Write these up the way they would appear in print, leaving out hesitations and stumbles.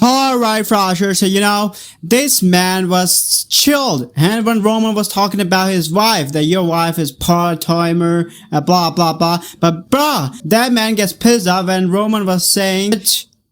Alright, Frosher, so this man was chilled. And when Roman was talking about his wife, that your wife is part-timer, blah blah blah. But bruh, that man gets pissed off when Roman was saying,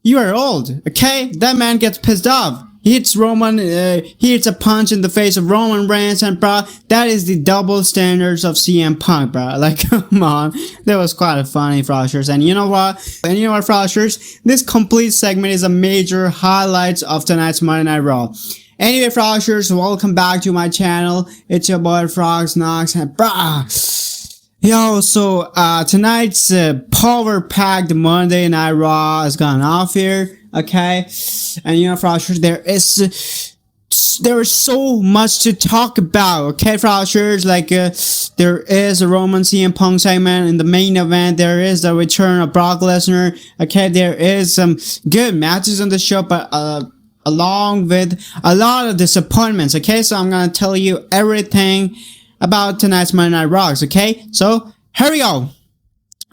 you are old, okay? That man gets pissed off. He hits Roman, he hits a punch in the face of Roman Reigns, and bro, that is the double standards of CM Punk, bro. Like, come on. That was quite funny, Froshers. And you know what? Froshers? This complete segment is a major highlight of tonight's Monday Night Raw. Anyway, Froshers, welcome back to my channel. It's your boy, FROX, Knox, and bruh. Yo, so, tonight's, power-packed Monday Night Raw has gone off here. Okay, and Frosters, there is so much to talk about. Okay, Frosters, like there is a Roman CM Punk segment in the main event. There is the return of Brock Lesnar. Okay, there is some good matches on the show, but along with a lot of disappointments. Okay, so I'm gonna tell you everything about tonight's Monday Night Raws. Okay, so here we go.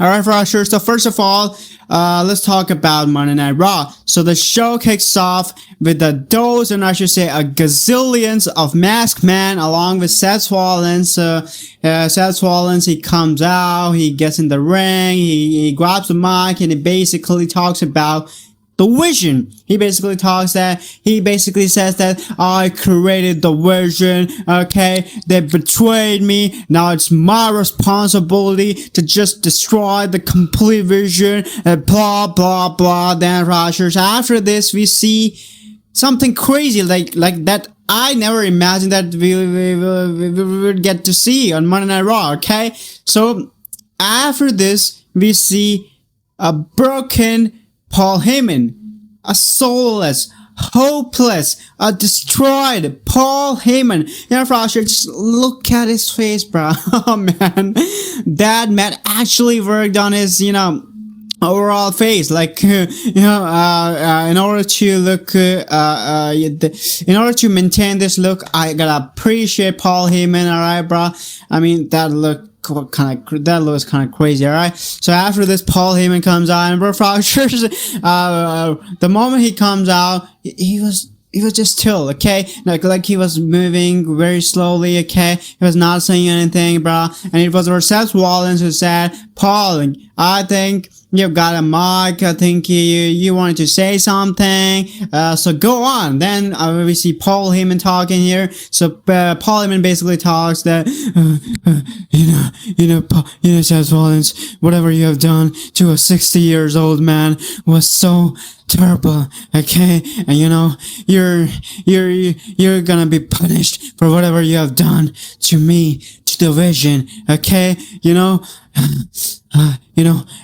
Alright, Frosher, so first of all, let's talk about Monday Night Raw. So the show kicks off with a dozen, I should say, a gazillions of masked men along with Seth Rollins. Seth Rollins, he comes out, he gets in the ring, he grabs the mic, and he basically talks about the vision. He basically says that I created the vision, okay? They betrayed me. Now it's my responsibility to just destroy the complete vision, and blah, blah, blah. Then, Rogers, after this, we see something crazy like that I never imagined that we would get to see on Monday Night Raw, okay? So, after this, we see a broken Paul Heyman, a soulless, hopeless, a destroyed Paul Heyman. Frosher, just look at his face, bro. Oh man, that man actually worked on his, overall face. Like, in order to look, in order to maintain this look, I gotta appreciate Paul Heyman. All right, bro. I mean, that looks kind of crazy. All right, so after this, Paul Heyman comes out, and bro, Frogsters, the moment he comes out, he was just chill, okay? Like he was moving very slowly, okay? He was not saying anything, bro. And it was Seth Rollins who said, Paul, I think you've got a mic. I think you wanted to say something. So go on. Then we see Paul Heyman talking here. So Paul Heyman basically talks that, Seth Rollins, whatever you have done to a 60 years old man was so terrible, okay? And you're gonna be punished for whatever you have done to me, to the vision, okay?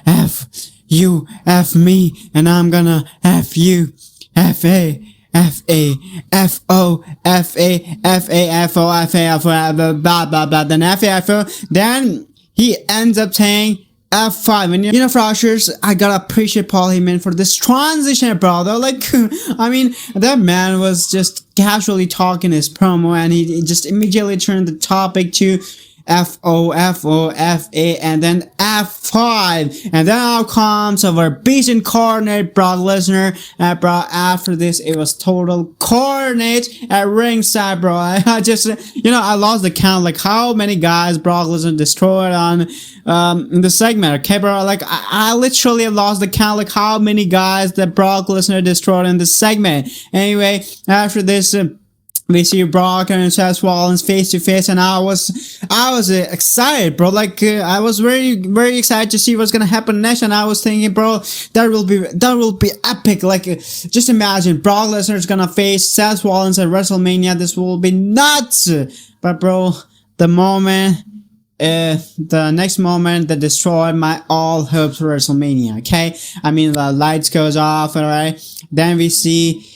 F you, F me, and I'm gonna F you, F-A, F-A, F-O, F-A, F-A, F-O, F-A, F-O, blah, blah, blah, then F-A, F-O, then he ends up saying F5, and Froshers, I gotta appreciate Paul Heyman for this transition, brother. Like, I mean, that man was just casually talking his promo, and he just immediately turned the topic to F-O, F-O, F-A, and then F5. And then out comes our beast incarnate, Brock Lesnar. And bro, after this, it was total carnage at ringside, bro. I just, I lost the count, like how many guys Brock Lesnar destroyed on, in the segment, okay, bro? Like, I literally lost the count, like how many guys that Brock Lesnar destroyed in the segment. Anyway, after this, we see Brock and Seth Rollins face to face, and I was excited, bro. Like, I was very, very excited to see what's gonna happen next, and I was thinking, bro, that will be epic. Like, just imagine Brock Lesnar is gonna face Seth Rollins at WrestleMania. This will be nuts. But bro, the next moment that destroyed my all hopes for WrestleMania. Okay, I mean, the lights goes off, all right. Then we see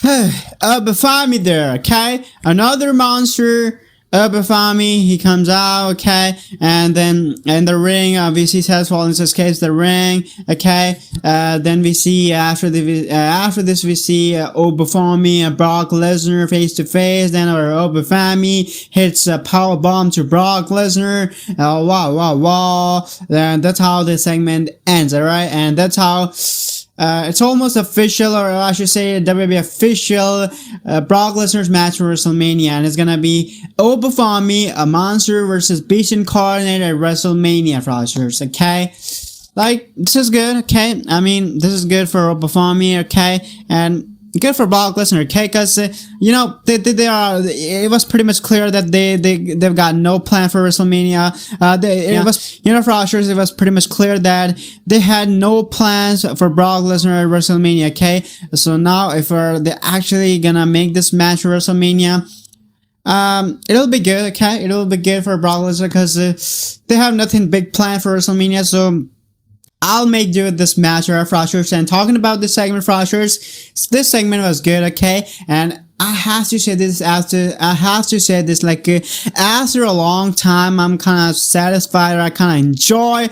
Bafami there, okay? Another monster, Bafami, he comes out, okay? And then in the ring, obviously Seth Rollins escapes the ring, okay? Then we see after this we see Bafami and Brock Lesnar face to face. Then Bafami hits a power bomb to Brock Lesnar. Wow. And that's how the segment ends, alright? And that's how it's almost official, or I should say WWE official Brock Lesnar's match for WrestleMania, and it's gonna be Obafemi, a monster versus Beast Incarnate at WrestleMania, Frosters, okay? Like, this is good, okay? I mean, this is good for Obafemi, okay? And good for Brock Lesnar, okay? Because you know they are. It was pretty much clear that they've got no plan for WrestleMania. It was, you know, for Ushers, it was pretty much clear that they had no plans for Brock Lesnar at WrestleMania, okay? So now if they're actually gonna make this match for WrestleMania, it'll be good, okay? It'll be good for Brock Lesnar because they have nothing big planned for WrestleMania, so I'll make do with this match, alright, Frosters. And talking about this segment, Frosters, this segment was good, okay? And I have to say this like after a long time, I'm kind of satisfied, or I kind of enjoy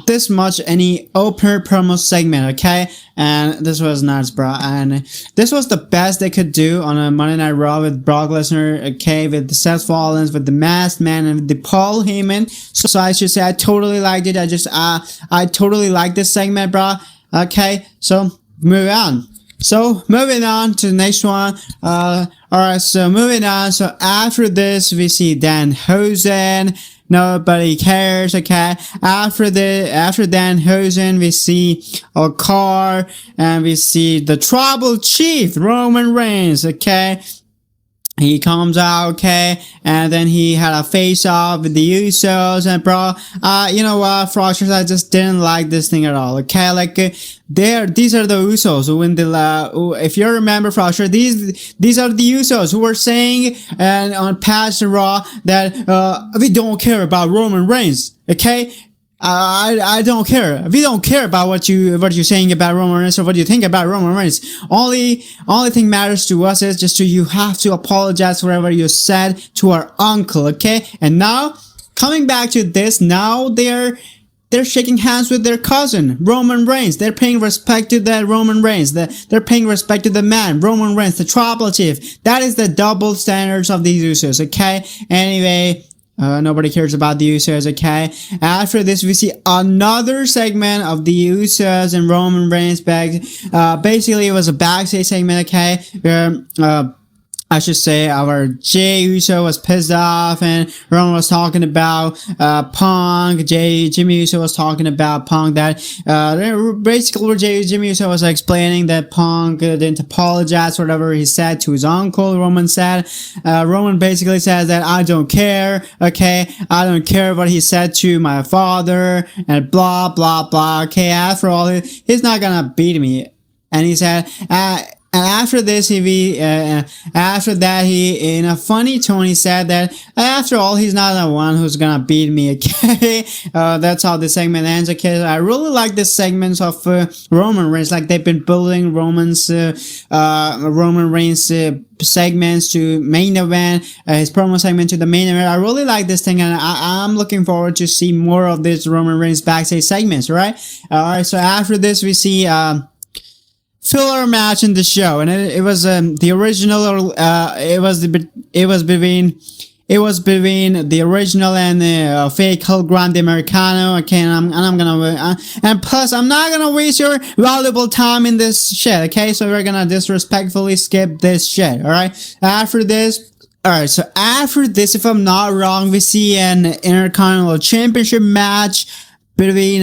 this much any opener promo segment, okay? And this was nuts, bro. And this was the best they could do on a Monday Night Raw with Brock Lesnar, okay, with the Seth Rollins, with the Masked Man, and with the Paul Heyman. So I should say I totally liked it. I totally like this segment, bro. Okay, so move on. So moving on to the next one. Alright, so moving on. So after this, we see Danhausen. Nobody cares, okay? After Danhausen, we see a car, and we see the Tribal Chief, Roman Reigns, okay? He comes out, okay, and then he had a face-off with the Usos, and bro, you know what, Frosters, I just didn't like this thing at all, okay, like, these are the Usos who win the, if you remember, Frosters, these are the Usos who were saying, and on past Raw, that, we don't care about Roman Reigns, okay? I don't care. We don't care about what you're saying about Roman Reigns or what you think about Roman Reigns. Only thing matters to us is just you have to apologize for whatever you said to our uncle, okay? And now, coming back to this, now they're shaking hands with their cousin, Roman Reigns. They're paying respect to that Roman Reigns. They're paying respect to the man, Roman Reigns, the Tribal Chief. That is the double standards of these Usos, okay? Anyway, nobody cares about the Usos, okay? After this, we see another segment of the Usos and Roman Reigns back. Basically, it was a backstage segment, okay? Where, I should say our Jey Uso was pissed off, and Roman was talking about Punk. Jimmy Uso was talking about Punk. That basically Jimmy Uso was explaining that Punk didn't apologize for whatever he said to his uncle. Roman said, Roman basically says that I don't care. Okay, I don't care what he said to my father, and blah blah blah. Okay, after all, he's not gonna beat me. And he said, and after this, he in a funny tone, he said that after all, he's not the one who's gonna beat me. Okay, that's how the segment ends. Okay, I really like the segments of Roman Reigns. Like they've been building Roman Reigns segments to main event, his promo segment to the main event. I really like this thing, and I'm looking forward to see more of this Roman Reigns backstage segments. Right. All right. So after this, we see filler match in the show, and it was the original. It was between the original and the fake Hulk Grande Americano. Okay, and I'm gonna and plus I'm not gonna waste your valuable time in this shit. Okay, so we're gonna disrespectfully skip this shit. All right. After this. Alright, so after this, if I'm not wrong, we see an Intercontinental Championship match between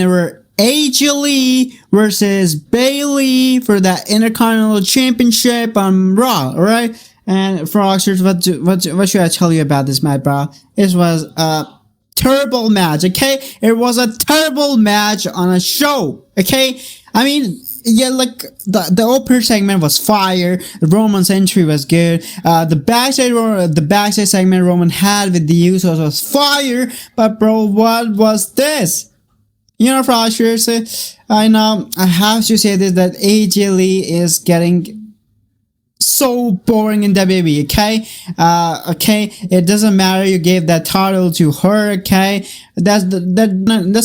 AJ Lee versus Bayley for that Intercontinental Championship on Raw, alright? And Froxers, what should I tell you about this match, bro? It was a terrible match, okay? It was a terrible match on a show, okay? I mean, yeah, like the opener segment was fire. Roman's entry was good. The backstage segment Roman had with the Usos was fire. But bro, what was this? You know, Frosters, I know I have to say this, that AJ Lee is getting so boring in WWE, okay? Okay, it doesn't matter you gave that title to her, okay? That's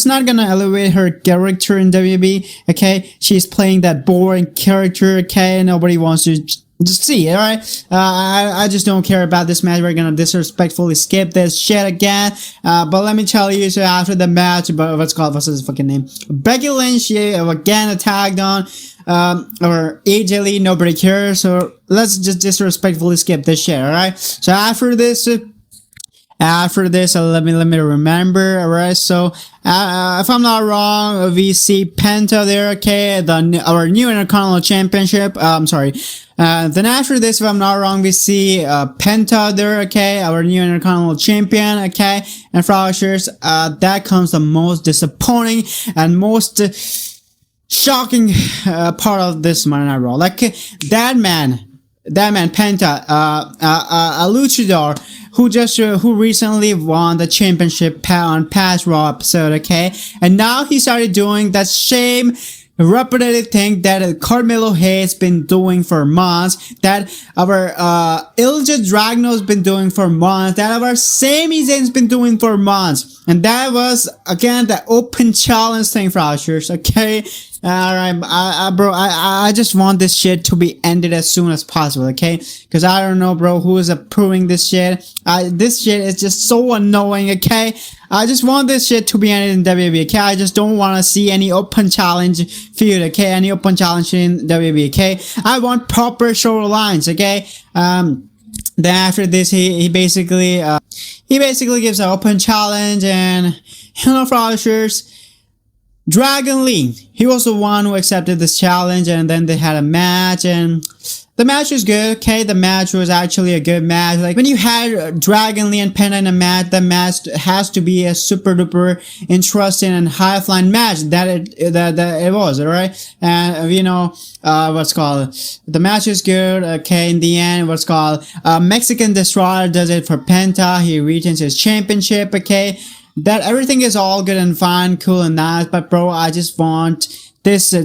not gonna elevate her character in WWE, okay? She's playing that boring character, okay? Nobody wants to Just see, all right. I just don't care about this match. We're gonna disrespectfully skip this shit again. But let me tell you. So after the match, but what's his fucking name? Becky Lynch, she again tagged on. Or AJ Lee, nobody cares. So let's just disrespectfully skip this shit. All right. So after this. Let me remember. All right, so if I'm not wrong, we see Penta there. Okay, our new Intercontinental Championship. I'm sorry. Then after this, if I'm not wrong, we see Penta there. Okay, our new Intercontinental Champion. Okay, and FROX, that comes the most disappointing and most shocking part of this Monday Night Raw. Like that man Penta, a luchador who recently won the championship on past Raw episode, okay, and now he started doing that same repetitive thing that Carmelo Hayes been doing for months, that our Ilja Dragunov been doing for months, that our Sami Zayn's been doing for months, and that was again the open challenge thing for Ushers, okay. Alright, bro, I just want this shit to be ended as soon as possible, okay? Because I don't know, bro, who is approving this shit. This shit is just so annoying, okay? I just want this shit to be ended in WWE, okay? I just don't want to see any open challenge feud, okay? Any open challenge in WWE, okay? I want proper storylines, okay? Then after this, he basically gives an open challenge, and you know, FROX, Dragon Lee, he was the one who accepted this challenge, and then they had a match, and the match was good, okay? The match was actually a good match. Like, when you had Dragon Lee and Penta in a match, the match has to be a super duper interesting and high flying match that it was, alright? And, you know, the match is good, okay? In the end, Mexican Destroyer does it for Penta. He retains his championship, okay? That everything is all good and fine, cool and nice, but bro, I just want this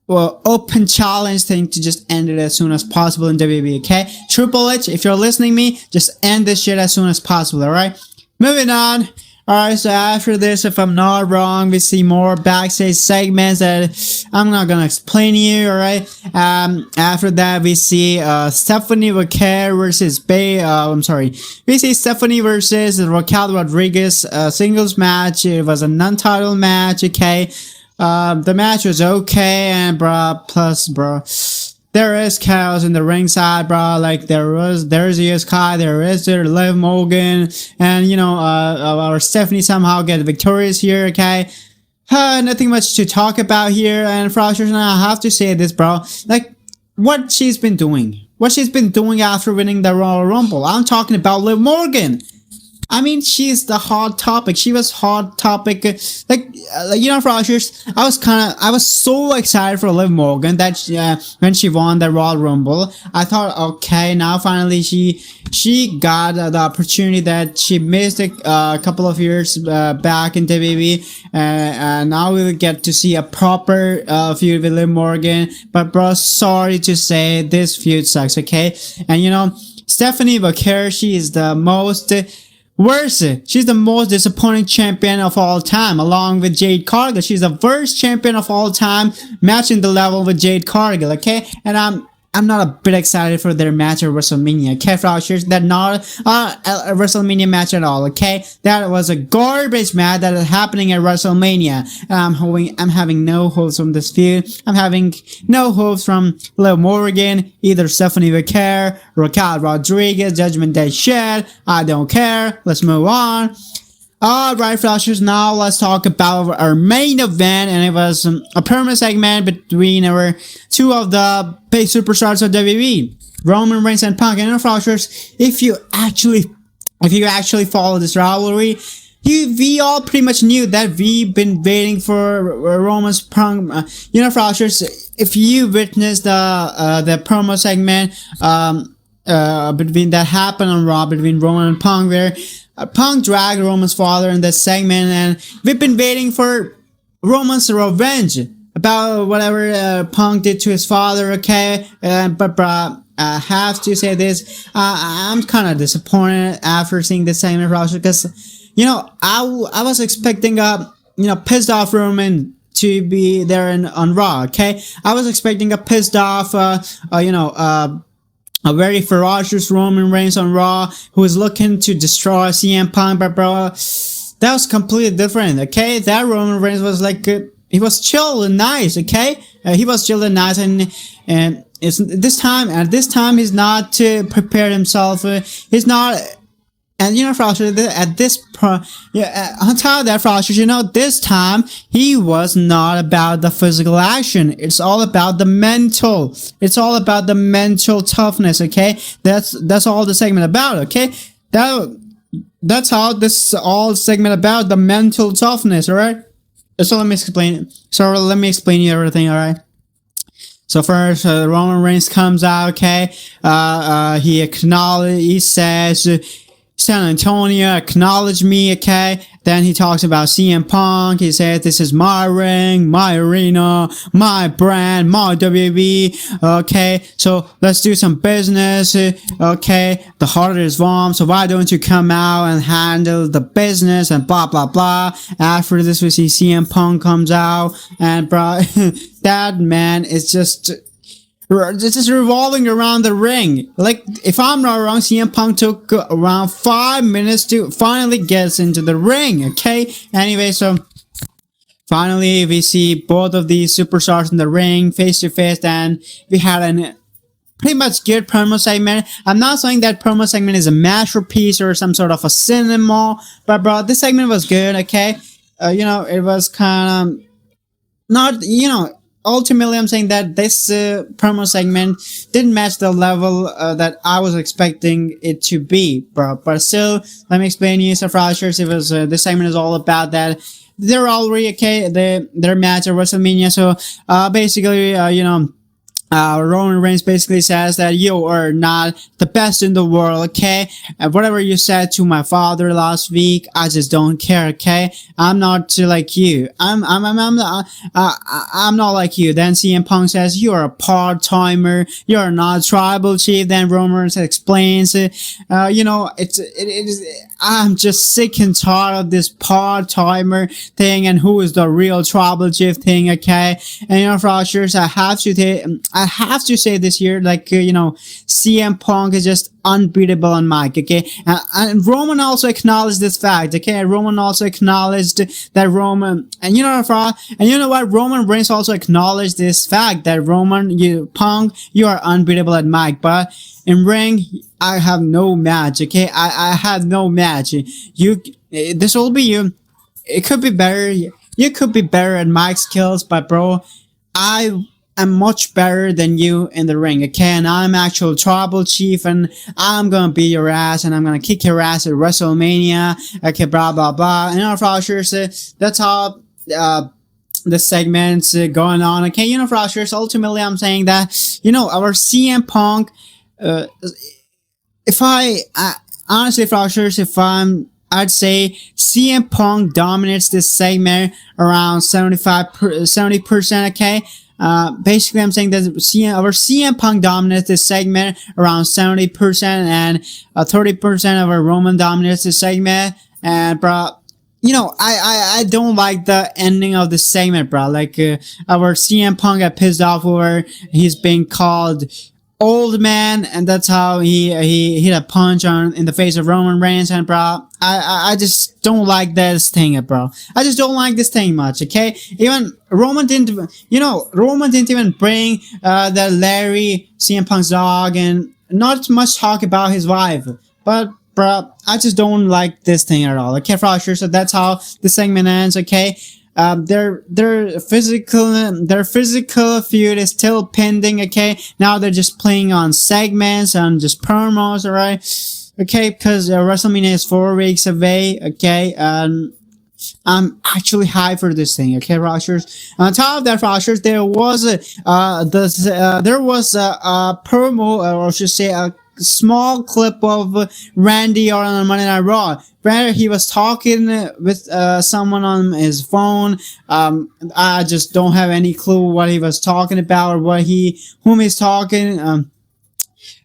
open challenge thing to just end it as soon as possible in WWE, okay? Triple H, if you're listening to me, just end this shit as soon as possible, alright? Moving on. Alright, so after this, if I'm not wrong, we see more backstage segments that I'm not gonna explain to you, alright? After that, we see Stephanie Vaquer versus we see Stephanie versus Raquel Rodriguez singles match. It was a non-title match, okay? The match was okay, and bro, there is chaos in the ringside, bro. Like there's Io Sky, there is Liv Morgan, and you know, our Stephanie somehow get victorious here. Okay, nothing much to talk about here. And FROX, and I have to say this, bro. Like what she's been doing after winning the Royal Rumble. I'm talking about Liv Morgan. I mean, she's the hot topic. She was hot topic. Like you know, FROX, I was so excited for Liv Morgan that when she won the Royal Rumble, I thought, okay, now finally she got the opportunity that she missed a couple of years back in WWE, and now we will get to see a proper feud with Liv Morgan. But bro, sorry to say, this feud sucks, okay? And you know, Stephanie Vaquer, she is the most she's the most disappointing champion of all time, along with Jade Cargill. She's the worst champion of all time, matching the level with Jade Cargill, okay? And I'm not a bit excited for their match at WrestleMania, okay, FROX? That's not a WrestleMania match at all, okay? That was a garbage match that is happening at WrestleMania. I'm having no hopes from this feud. I'm having no hopes from Liv Morgan, either Stephanie Vaquer, Raquel Rodriguez, Judgment Day shit. I don't care. Let's move on. Alright, FROX, now let's talk about our main event, and it was a permanent segment between our two of the big superstars of WWE, Roman Reigns and Punk. And FROX, if you actually follow this rivalry, we all pretty much knew that we've been waiting for Roman's Punk. You know, FROX, if you witnessed the promo segment between that happened on Raw between Roman and Punk, where Punk dragged Roman's father in this segment, and we've been waiting for Roman's revenge about whatever Punk did to his father, okay? But bruh, I have to say this, I'm kind of disappointed after seeing this segment, FROX, because, you know, I was expecting a, you know, pissed off Roman to be there on Raw, okay? I was expecting a pissed off, a very ferocious Roman Reigns on Raw who is looking to destroy CM Punk, but bro, that was completely different, okay? That Roman Reigns was like, he was chill and nice, okay? He was chill and nice, and it's at this time, he's not prepared himself. He's not. And Frosters, at this on top of that, Frosters, this time he was not about the physical action. It's all about the mental. It's all about the mental toughness. Okay, that's all the segment about. Okay, that's how this all segment about the mental toughness. All right. So let me explain. So let me explain you everything. All right. So first, Roman Reigns comes out. Okay. He acknowledges. He says, San Antonio, acknowledge me, okay? Then he talks about CM Punk. He says, this is my ring, my arena, my brand, my WWE, okay? So let's do some business, okay? The heart is warm, so why don't you come out and handle the business and blah, blah, blah. After this, we see CM Punk comes out, and bro, that man is just... It's just revolving around the ring. Like, if I'm not wrong, CM Punk took around 5 minutes to finally get into the ring, okay? Anyway, so finally we see both of these superstars in the ring face to face, and we had an pretty much good promo segment. I'm not saying that promo segment is a masterpiece or some sort of a cinema, but bro, this segment was good, okay? It was kind of not, ultimately, I'm saying that this promo segment didn't match the level that I was expecting it to be, bro. But still, let me explain to you, so Frosters, it was this segment is all about that. They're already okay. Their match at WrestleMania. So basically, Roman Reigns basically says that you are not the best in the world, okay? And whatever you said to my father last week, I just don't care, okay? I'm not like you. I'm not like you. Then CM Punk says, you're a part-timer. You're not tribal chief. Then Roman explains, I'm just sick and tired of this part-timer thing and who is the real tribal chief thing, okay? And Frosters, I have to say this here, like, CM Punk is just unbeatable on mic, okay? And Roman also acknowledged this fact, okay? Roman also acknowledged that Roman, and you know what? Roman Reigns also acknowledged this fact that Punk, you are unbeatable at mic, but in ring, I have no match, okay? I have no match. This will be you. It could be better. You could be better at mic skills, but bro, I'm much better than you in the ring, okay? And I'm actual tribal chief, and I'm gonna beat your ass, and I'm gonna kick your ass at WrestleMania, okay? Blah blah blah. And Frosters, that's how the segment's going on, okay? Frosters. Ultimately, I'm saying that our CM Punk. Honestly, Frosters, I'd say CM Punk dominates this segment around 70%, okay? Basically, I'm saying that our CM Punk dominates this segment around 70%, and 30% of our Roman dominates this segment. And bro, I don't like the ending of the segment, bro. Like, our CM Punk got pissed off over he's being called old man, and that's how he hit a punch in the face of Roman Reigns. And bro, I just don't like this thing, bro. I just don't like this thing much, okay? Even Roman didn't even bring the Larry, CM Punk's dog, and not much talk about his wife. But bro, I just don't like this thing at all, okay, Frosher? So that's how the segment ends, okay? Their physical feud is still pending, okay? Now they're just playing on segments and just promos, alright? Okay, because WrestleMania is 4 weeks away, okay? I'm actually hyped for this thing, okay, Roshers? On top of that, Roshers, there was a promo, or I should say a small clip of Randy Orton on Monday Night Raw, where he was talking with someone on his phone. I just don't have any clue what he was talking about or whom he's talking,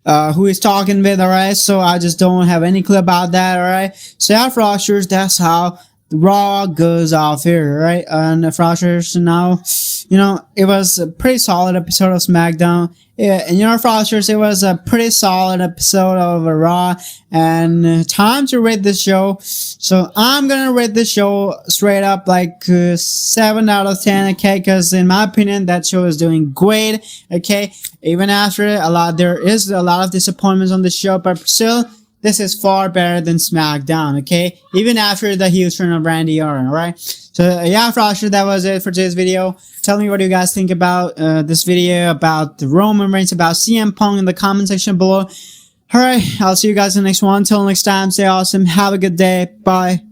who he's talking with, alright? So I just don't have any clue about that, alright? So yeah, Frosters, that's how Raw goes off here, right? And Frosters now, it was a pretty solid episode of SmackDown. Yeah, and Frosters, it was a pretty solid episode of Raw. And time to rate this show. So I'm gonna rate this show straight up like 7 out of 10. Okay, because in my opinion, that show is doing great. Okay, even after there is a lot of disappointments on the show, but still, this is far better than SmackDown, okay? Even after the heel turn of Randy Orton, alright? So, yeah, Frosher, that was it for today's video. Tell me what you guys think about this video, about the Roman Reigns, about CM Punk in the comment section below. Alright, I'll see you guys in the next one. Until next time, stay awesome. Have a good day. Bye.